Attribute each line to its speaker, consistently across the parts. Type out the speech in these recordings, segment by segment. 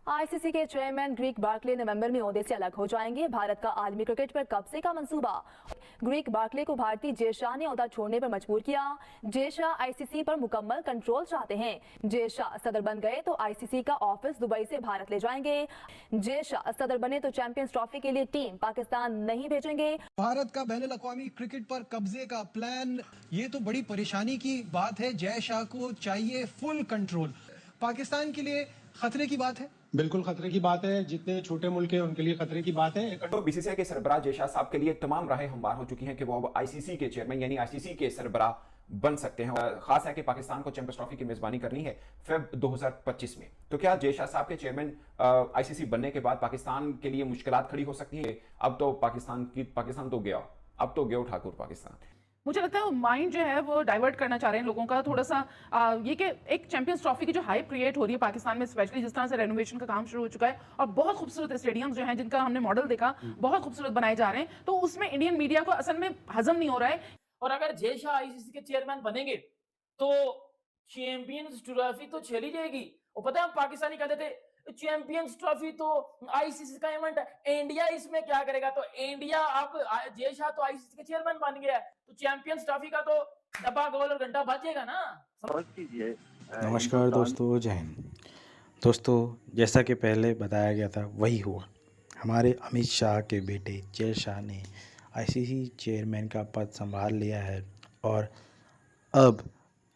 Speaker 1: ICC के chairman Greek Berkeley नवंबर में ओहदे से अलग हो जाएंगे। भारत का आलमी क्रिकेट पर कब्जे का मंसूबा। ग्रीक बार्कले को भारतीय जय शाह ने ओहदा छोड़ने पर मजबूर किया। जय शाह आईसीसी पर मुकम्मल कंट्रोल चाहते हैं। जय शाह सदर बन गए तो आईसीसी का ऑफिस दुबई से भारत ले जाएंगे। जय शाह सदर बने तो चैंपियंस ट्रॉफी के लिए टीम पाकिस्तान नहीं भेजेंगे।
Speaker 2: भारत का बैनुल-अक़वामी क्रिकेट पर कब्जे का प्लान, ये तो बड़ी परेशानी की बात है। जय शाह को चाहिए फुल कंट्रोल। पाकिस्तान के लिए खतरे की बात है।
Speaker 3: बिल्कुल खतरे की बात है। जितने छोटे मुल्क हैं उनके लिए खतरे की बात है।
Speaker 4: तो बीसीसीआई के सरबराह जय शाह साहब के लिए तमाम राहें हमवार हो चुकी हैं कि वो अब आईसीसी के चेयरमैन यानी आईसीसी के सरबराह बन सकते हैं। खास है कि पाकिस्तान को चैंपियंस ट्रॉफी की मेजबानी करनी है फेब 2025 में। तो क्या जय शाह साहब के चेयरमैन आईसीसी बनने के बाद पाकिस्तान के लिए मुश्किलात खड़ी हो सकती है? अब तो पाकिस्तान तो गया, अब तो गया ठाकुर पाकिस्तान।
Speaker 5: मुझे लगता है माइंड जो है वो डाइवर्ट करना चाह रहे हैं लोगों का थोड़ा सा। ये कि एक चैंपियंस ट्रॉफी की जो हाइप क्रिएट हो रही है पाकिस्तान में, स्पेशली जिस तरह से रेनोवेशन का काम शुरू हो चुका है और बहुत खूबसूरत स्टेडियम्स जो हैं जिनका हमने मॉडल देखा बहुत खूबसूरत बनाए जा रहे हैं, तो उसमें इंडियन मीडिया को असल में हजम नहीं हो रहा है।
Speaker 6: और अगर जय शाह आईसीसी के चेयरमैन बनेंगे तो चैंपियंस ट्रॉफी तो चली जाएगी। और पता है पाकिस्तानी कहते थे चैंपियंस ट्रॉफी तो आईसीसी का इवेंट है, इंडिया इसमें क्या करेगा? तो इंडिया अब जय शाह तो आईसीसी के चेयरमैन बन गया है तो चैंपियंस ट्रॉफी का तो डब्बा गोल और घंटा बजेगा ना। समझ कीजिए।
Speaker 7: नमस्कार दोस्तों, जय हिंद। दोस्तों, जैसा कि पहले बताया गया था वही हुआ। हमारे अमित शाह के बेटे जय शाह ने आईसीसी चेयरमैन का पद संभाल लिया है और अब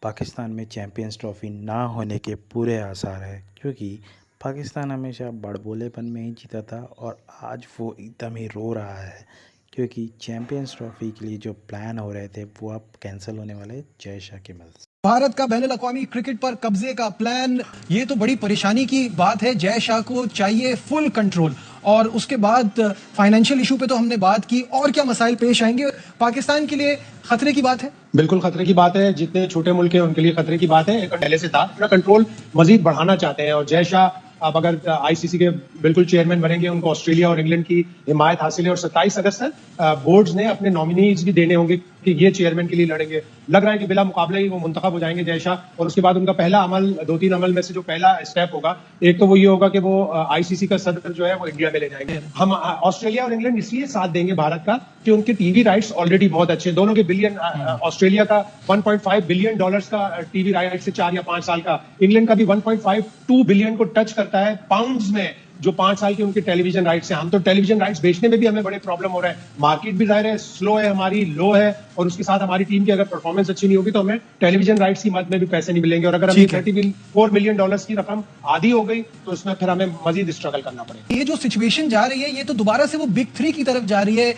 Speaker 7: पाकिस्तान में चैंपियंस ट्रॉफी ना होने के पूरे आसार है, क्योंकि पाकिस्तान हमेशा बड़बोलेपन में ही जीता था और आज वो एकदम ही रो रहा है क्योंकि चैंपियंस ट्रॉफी के लिए जो प्लान हो रहे थे वो अब कैंसिल होने वाले जय शाह की मदद से।
Speaker 2: भारत का बैनुल-अक़वामी क्रिकेट पर कब्जे का प्लान, ये तो बड़ी परेशानी की बात है। जय शाह को चाहिए फुल कंट्रोल। और उसके बाद फाइनेंशियल इशू पे तो हमने बात की, और क्या मसाइल पेश आएंगे? पाकिस्तान के लिए खतरे की बात है।
Speaker 3: बिल्कुल खतरे की बात है। जितने छोटे मुल्क हैं उनके लिए खतरे की बात है। पहले से था, अपना कंट्रोल मजीद बढ़ाना चाहते हैं। और जय शाह अब अगर आईसीसी के बिल्कुल चेयरमैन बनेंगे, उनको ऑस्ट्रेलिया और इंग्लैंड की हिमायत हासिल है। और 27 अगस्त तक बोर्ड्स ने अपने नॉमिनीज भी देने होंगे कि ये चेयरमैन के लिए लड़ेंगे। लग रहा है कि बिला मुकाबले ही वो मुंतखब हो जाएंगे जय शाह। और उसके बाद उनका पहला अमल, 2-3 अमल में से जो पहला स्टेप होगा, एक तो वो ये होगा कि वो आईसीसी का सदर जो है वो इंडिया में ले जाएंगे। हम ऑस्ट्रेलिया और इंग्लैंड इसलिए साथ देंगे भारत का कि उनके टीवी राइट्स ऑलरेडी बहुत अच्छे हैं। दोनों के बिलियन, ऑस्ट्रेलिया का $1.5 बिलियन का टीवी राइट्स है 4 या 5 साल का। इंग्लैंड का भी 1.52 बिलियन को टच करता है पाउंड्स में, जो 5 साल की उनके टेलीविजन राइट्स हैं। हम तो टेलीविजन राइट्स बेचने में भी हमें बड़े प्रॉब्लम हो रहा है। मार्केट भी जाहिर है स्लो है, हमारी लो है, और उसके साथ हमारी टीम की अगर परफॉर्मेंस अच्छी नहीं होगी तो हमें टेलीविजन राइट्स की मद में भी पैसे नहीं मिलेंगे। और अगर हमें $34 मिलियन की रकम आधी हो गई तो उसमें फिर हमें मजीद स्ट्रगल करना पड़ेगा।
Speaker 2: ये जो सिचुएशन जा रही है, ये तो दोबारा से वो बिग 3 की तरफ जा रही है।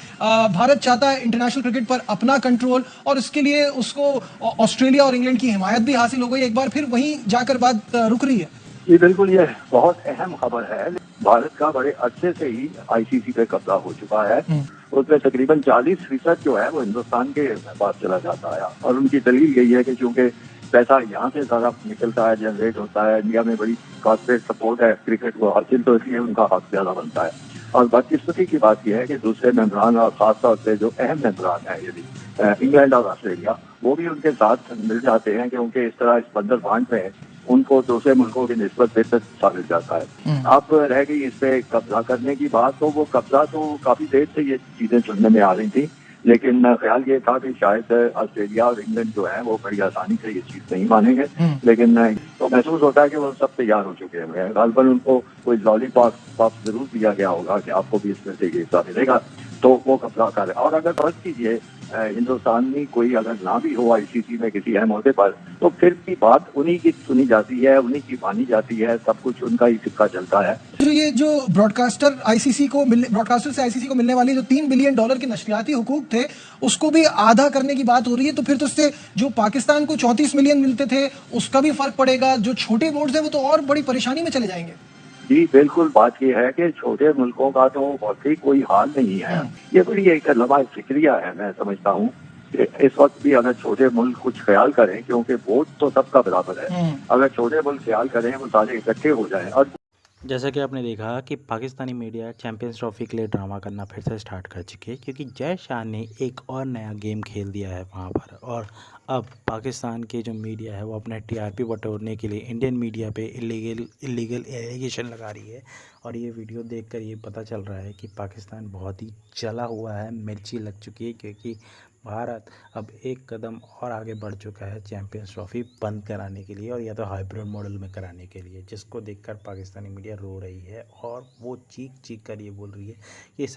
Speaker 2: भारत चाहता है इंटरनेशनल क्रिकेट पर अपना कंट्रोल, और इसके लिए उसको ऑस्ट्रेलिया और इंग्लैंड की हिमायत भी हासिल हो गई। एक बार फिर वहीं जाकर बात रुक रही है।
Speaker 8: ये बिल्कुल, ये बहुत अहम खबर है। भारत का बड़े अच्छे से ही आईसीसी पे कब्जा हो चुका है। उसमें तकरीबन 40% जो है वो हिंदुस्तान के पास चला जाता है। और उनकी दलील यही है कि चूंकि पैसा यहाँ से ज्यादा निकलता है, जनरेट होता है, इंडिया में बड़ी कॉर्पोरेट सपोर्ट है क्रिकेट को हासिल, तो इसलिए उनका हक ज्यादा बनता है। और बदकिस्मती की बात यह है कि दूसरे मेंबरान और खासतौर से जो अहम मेंबरान है यदि इंग्लैंड और ऑस्ट्रेलिया, वो भी उनके साथ मिल जाते हैं क्योंकि इस तरह इस बंदर बांट में उनको दूसरे मुल्कों की निस्बत बेहतर साबित जाता है। अब रह गई इस पे कब्जा करने की बात, तो वो कब्जा तो काफी देर से ये चीजें सुनने में आ रही थी, लेकिन ख्याल ये था कि शायद ऑस्ट्रेलिया और इंग्लैंड जो है वो बड़ी आसानी से ये चीज नहीं मानेंगे। लेकिन तो महसूस होता है कि वो सब तैयार हो चुके हैं। गालबन उनको कोई लॉलीपॉप जरूर दिया गया होगा कि आपको भी इसमें से हिस्सा मिलेगा, तो वो कब्जा कर। और अगर फर्ज कीजिए हिंदुस्तान में कोई अगर ना भी हो आईसीसी में किसी अहम मुद्दे पर, तो फिर भी बात उन्हीं की सुनी जाती है, उन्हीं की मानी जाती है, सब कुछ उनका ही सिक्का चलता है।
Speaker 2: तो ये जो ब्रॉडकास्टर से आईसीसी को मिलने वाली जो $3 बिलियन के नशरियाती हुकूक थे, उसको भी आधा करने की बात हो रही है। तो फिर तो उससे जो पाकिस्तान को 34 मिलियन मिलते थे उसका भी फर्क पड़ेगा। जो छोटे बोर्ड है वो तो और बड़ी परेशानी में चले जाएंगे।
Speaker 8: जी बिल्कुल, बात यह है कि छोटे मुल्कों का तो बहुत ही कोई हाल नहीं है। ये बड़ी एक लम्हा फिक्रिया है। मैं समझता हूँ कि इस वक्त भी अगर छोटे मुल्क कुछ ख्याल करें, क्योंकि वोट तो सबका बराबर है, अगर छोटे मुल्क ख्याल करें वो सारे इकट्ठे हो जाएं। और
Speaker 7: जैसा कि आपने देखा कि पाकिस्तानी मीडिया चैंपियंस ट्रॉफी के लिए ड्रामा करना फिर से स्टार्ट कर चुकी है, क्योंकि जय शाह ने एक और नया गेम खेल दिया है वहाँ पर। और अब पाकिस्तान के जो मीडिया है वो अपना टीआरपी बटोरने के लिए इंडियन मीडिया पे इलीगल एलिगेशन लगा रही है। और ये वीडियो देखकर ये पता चल रहा है कि पाकिस्तान बहुत ही जला हुआ है, मिर्ची लग चुकी है, क्योंकि भारत अब एक कदम और आगे बढ़ चुका है चैंपियंस ट्रॉफी बंद कराने के लिए, और या तो हाइब्रिड मॉडल में कराने के लिए, जिसको देखकर पाकिस्तानी मीडिया रो रही है और वो चीख चीख कर ये बोल रही है कि